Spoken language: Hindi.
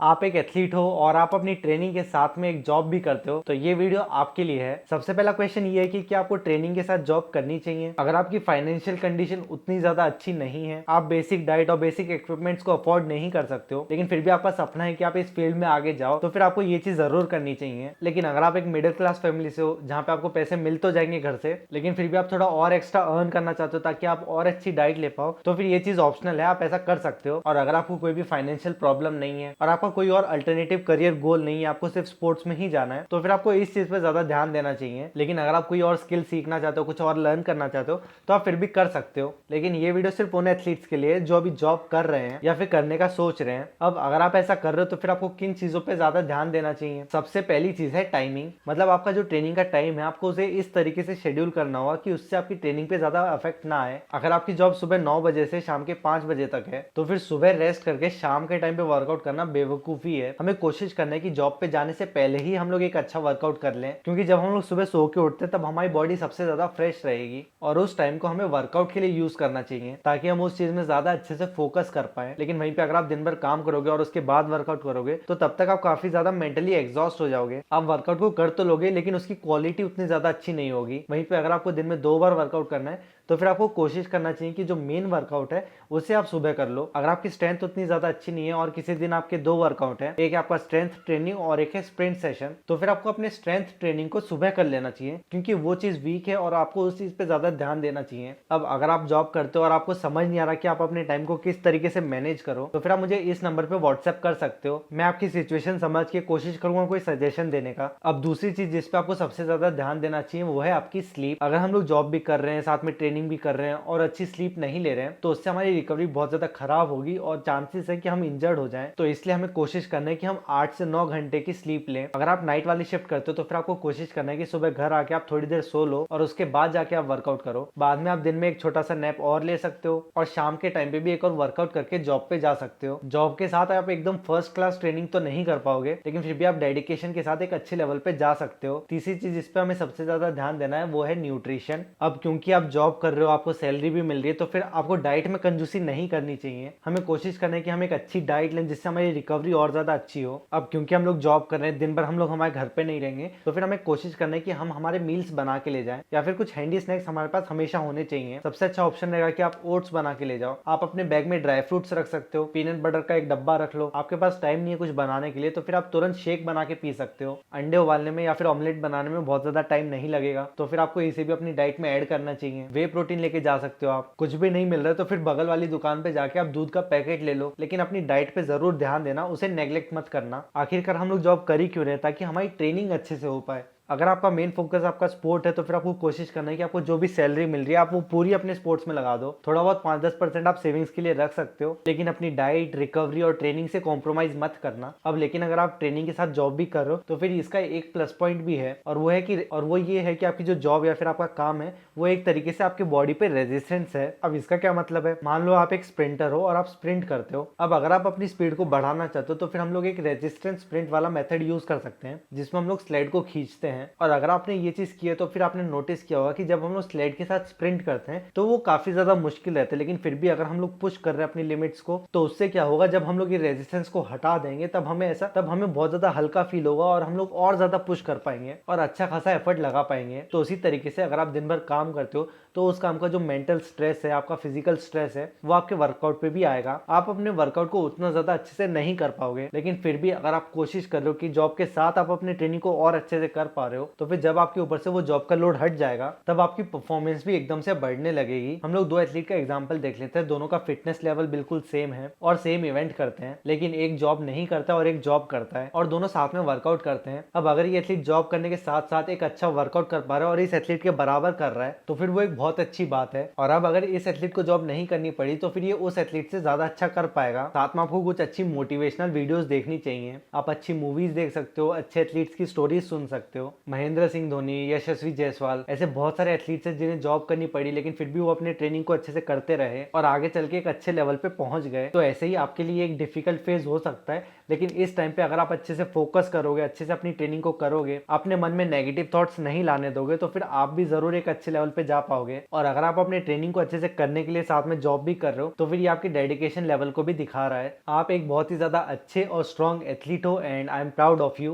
आप एक एथलीट हो और आप अपनी ट्रेनिंग के साथ में एक जॉब भी करते हो तो ये वीडियो आपके लिए है। सबसे पहला क्वेश्चन ये है कि क्या आपको ट्रेनिंग के साथ जॉब करनी चाहिए। अगर आपकी फाइनेंशियल कंडीशन उतनी ज्यादा अच्छी नहीं है, आप बेसिक डाइट और बेसिक इक्विपमेंट्स को अफोर्ड नहीं कर सकते हो, लेकिन फिर भी आपका सपना है कि आप इस फील्ड में आगे जाओ, तो फिर आपको ये चीज जरूर करनी चाहिए। लेकिन अगर आप एक मिडिल क्लास फैमिली से हो जहाँ पे आपको पैसे मिल तो जाएंगे घर से, लेकिन फिर भी आप थोड़ा और एक्स्ट्रा अर्न करना चाहते हो ताकि आप और अच्छी डाइट ले पाओ, तो फिर ये चीज ऑप्शनल है, आप ऐसा कर सकते हो। और अगर आपको कोई भी फाइनेंशियल प्रॉब्लम नहीं है और आपका कोई और अल्टरनेटिव करियर गोल नहीं है, आपको सिर्फ स्पोर्ट्स में ही जाना है, तो फिर आपको इस चीज पे ज्यादा ध्यान देना चाहिए। लेकिन अगर आप कोई और स्किल सीखना चाहते हो, कुछ और लर्न करना चाहते हो, तो आप फिर भी कर सकते हो। लेकिन ये वीडियो सिर्फ उन एथलीट्स के लिए जो अभी जॉब कर रहे हैं या फिर करने का सोच रहे हैं। अब अगर आप ऐसा कर रहे हो तो फिर आपको किन चीजों पे ज्यादा ध्यान देना चाहिए। सबसे पहली चीज है टाइमिंग। मतलब आपका जो ट्रेनिंग का टाइम है, आपको उसे इस तरीके से शेड्यूल करना होगा कि उससे आपकी ट्रेनिंग पे ज्यादा इफेक्ट ना आए। अगर आपकी जॉब सुबह 9 बजे से शाम के 5 बजे तक है, तो फिर सुबह रेस्ट करके शाम के टाइम पे वर्कआउट करना बेवकूफी है। हमें कोशिश करना है कि जॉब पे जाने से पहले ही हम लोग एक अच्छा वर्कआउट कर लें, क्योंकि जब हम लोग सुबह सो के उठते हैं तब हमारी बॉडी सबसे ज्यादा फ्रेश रहेगी और उस टाइम को हमें वर्कआउट के लिए यूज करना चाहिए ताकि हम उस चीज में ज्यादा अच्छे से फोकस कर पाए। लेकिन वहीं पे अगर आप दिन भर काम करोगे और उसके बाद वर्कआउट करोगे तो तब तक आप काफी ज्यादा मेंटली एग्जॉस्ट हो जाओगे। आप वर्कआउट को कर तो लोगे लेकिन उसकी क्वालिटी उतनी ज्यादा अच्छी नहीं होगी। वहीं पे अगर आपको दिन में 2 बार वर्कआउट करना है तो फिर आपको कोशिश करना चाहिए कि जो मेन वर्कआउट है उसे आप सुबह कर लो। अगर आपकी स्ट्रेंथ उतनी ज्यादा अच्छी नहीं है और किसी दिन आपके 2 वर्कआउट है, एक है आपका स्ट्रेंथ ट्रेनिंग और एक है स्प्रिंट सेशन, तो फिर आपको अपने स्ट्रेंथ ट्रेनिंग को सुबह कर लेना चाहिए, क्योंकि वो चीज वीक है और आपको उस चीज पे ज्यादा ध्यान देना चाहिए। अब अगर आप जॉब करते हो और आपको समझ नहीं आ रहा कि आप अपने टाइम को किस तरीके से मैनेज करो, तो फिर आप मुझे इस नंबर पे व्हाट्सएप कर सकते हो। मैं आपकी सिचुएशन समझ के कोशिश करूंगा कोई सजेशन देने का। अब दूसरी चीज जिस पे आपको सबसे ज्यादा ध्यान देना चाहिए वो है आपकी स्लीप। अगर हम लोग जॉब भी कर रहे हैं, साथ में ट्रेनिंग भी कर रहे हैं और अच्छी स्लीप नहीं ले रहे हैं, तो उससे हमारी रिकवरी बहुत ज्यादा खराब होगी और चांसेस है कि हम इंजर्ड हो जाएं। तो इसलिए हमें कोशिश करना है कि हम 8 से 9 घंटे की स्लीप लें। अगर आप नाइट वाली शिफ्ट करते हो तो फिर आपको कोशिश करना है कि सुबह घर आके आप थोड़ी देर सो लो और उसके बाद जाके आप वर्कआउट करो। बाद में आप दिन में एक छोटा सा नैप और ले सकते हो और शाम के टाइम पे भी एक और वर्कआउट करके जॉब पे जा सकते हो। जॉब के साथ आप एकदम फर्स्ट क्लास ट्रेनिंग तो नहीं कर पाओगे, लेकिन फिर भी आप डेडिकेशन के साथ एक अच्छे लेवल पे जा सकते हो। तीसरी चीज जिस पे हमें सबसे ज्यादा ध्यान देना है वो है न्यूट्रिशन। अब क्योंकि आप जॉब कर रहे हो, आपको सैलरी भी मिल रही है, तो फिर आपको डाइट में कंजूसी नहीं करनी चाहिए। हमें कोशिश करना है कि हम एक अच्छी डाइट लें जिससे हमारी रिकवरी और ज्यादा अच्छी हो। अब क्योंकि हम लोग जॉब कर रहे हैं, दिन भर हम लोग हमारे घर पे नहीं रहेंगे, तो फिर हमें कोशिश करना है कि हम हमारे मील्स बना के ले जाएं या फिर कुछ हैंडी स्नैक्स हमारे पास हमेशा होने चाहिए। सबसे अच्छा ऑप्शन रहेगा कि आप ओट्स बना के ले जाओ। आप अपने बैग में ड्राई फ्रूट्स रख सकते हो, पीनट बटर का एक डब्बा रख लो। आपके पास टाइम नहीं है कुछ बनाने के लिए, तो फिर आप तुरंत शेक बना के पी सकते हो। अंडे उबालने में या फिर ऑमलेट बनाने में बहुत ज्यादा टाइम नहीं लगेगा, तो फिर आपको इसे भी अपनी डाइट में ऐड करना चाहिए। वे प्रोटीन लेके जा सकते हो। आप कुछ भी नहीं मिल रहा है तो फिर बगल वाली दुकान पे जाके आप दूध का पैकेट ले लो, लेकिन अपनी डाइट पे जरूर ध्यान देना, उसे नेग्लेक्ट मत करना। आखिरकार हम लोग जॉब कर ही क्यों रहे हैं? ताकि हमारी ट्रेनिंग अच्छे से हो पाए। अगर आपका मेन फोकस आपका स्पोर्ट है तो फिर आपको कोशिश करना है कि आपको जो भी सैलरी मिल रही है आप वो पूरी अपने स्पोर्ट्स में लगा दो। थोड़ा बहुत 5-10% आप सेविंग्स के लिए रख सकते हो, लेकिन अपनी डाइट, रिकवरी और ट्रेनिंग से कॉम्प्रोमाइज मत करना। अब लेकिन अगर आप ट्रेनिंग के साथ जॉब भी कर रहे हो तो फिर इसका एक प्लस पॉइंट भी है, और वो ये है कि आपकी जो जॉब या फिर आपका काम है वो एक तरीके से आपकी बॉडी पे रेजिस्टेंस है। अब इसका क्या मतलब है? मान लो आप एक स्प्रिंटर हो और आप स्प्रिंट करते हो। अब अगर आप अपनी स्पीड को बढ़ाना चाहते हो तो फिर हम लोग एक रेजिस्टेंस स्प्रिंट वाला मेथड यूज कर सकते हैं, जिसमें हम लोग स्लाइड को खींचते हैं। और अगर आपने ये चीज की है तो फिर आपने नोटिस किया होगा कि जब हम लोग स्लाइड के साथ स्प्रिंट करते हैं तो वो काफी ज्यादा मुश्किल रहता है, लेकिन फिर भी अगर हम लोग पुश कर रहे हैं अपनी लिमिट्स को, तो उससे क्या होगा, जब हम लोग ये रेजिस्टेंस को हटा देंगे तब हमें बहुत ज्यादा हल्का फील होगा और हम लोग और ज्यादा पुश कर पाएंगे और अच्छा खासा एफर्ट लगा पाएंगे। तो उसी तरीके से अगर आप दिन भर काम करते हो तो उस काम का जो मेंटल स्ट्रेस है, आपका फिजिकल स्ट्रेस है, वो आपके वर्कआउट पे भी आएगा। आप अपने वर्कआउट को उतना ज्यादा अच्छे से नहीं कर पाओगे, लेकिन फिर भी अगर आप कोशिश कर रहे हो कि जॉब के साथ आप अपने ट्रेनिंग को और अच्छे से कर पा रहे हो, तो फिर जब आपके ऊपर से वो जॉब का लोड हट जाएगा तब आपकी परफॉर्मेंस भी एकदम से बढ़ने लगेगी। हम लोग 2 एथलीट का एग्जांपल देख लेते हैं। दोनों का फिटनेस लेवल बिल्कुल सेम है और सेम इवेंट करते हैं, लेकिन एक जॉब नहीं करता और एक जॉब करता है, और दोनों साथ में वर्कआउट करते हैं। अब अगर ये एथलीट जॉब करने के साथ साथ एक अच्छा वर्कआउट कर पा रहा है और इस एथलीट के बराबर कर रहा है, तो फिर वो एक बहुत अच्छी बात है। और अब अगर इस एथलीट को जॉब नहीं करनी पड़ी तो फिर ये उस एथलीट से ज्यादा अच्छा कर पाएगा। साथ में आपको कुछ अच्छी मोटिवेशनल वीडियोस देखनी चाहिए, आप अच्छी मूवीज देख सकते हो, अच्छे एथलीट्स की स्टोरीज सुन सकते हो, हो। महेंद्र सिंह धोनी, यशस्वी जायसवाल, ऐसे बहुत सारे एथलीट्स हैं जिन्हें जॉब करनी पड़ी, लेकिन फिर भी वो अपने ट्रेनिंग को अच्छे से करते रहे और आगे चल के एक अच्छे लेवल पे पहुंच गए। तो ऐसे ही आपके लिए एक डिफिकल्ट फेज हो सकता है, लेकिन इस टाइम पे अगर आप अच्छे से फोकस करोगे, अच्छे से अपनी ट्रेनिंग को करोगे, अपने मन में नेगेटिव थॉट्स नहीं लाने दोगे, तो फिर आप भी जरूर एक अच्छे लेवल पे जा पाओगे। और अगर आप अपने ट्रेनिंग को अच्छे से करने के लिए साथ में जॉब भी कर रहे हो, तो फिर ये आपकी डेडिकेशन लेवल को भी दिखा रहा है। आप एक बहुत ही ज्यादा अच्छे और स्ट्रॉन्ग एथलीट हो and I am proud of you.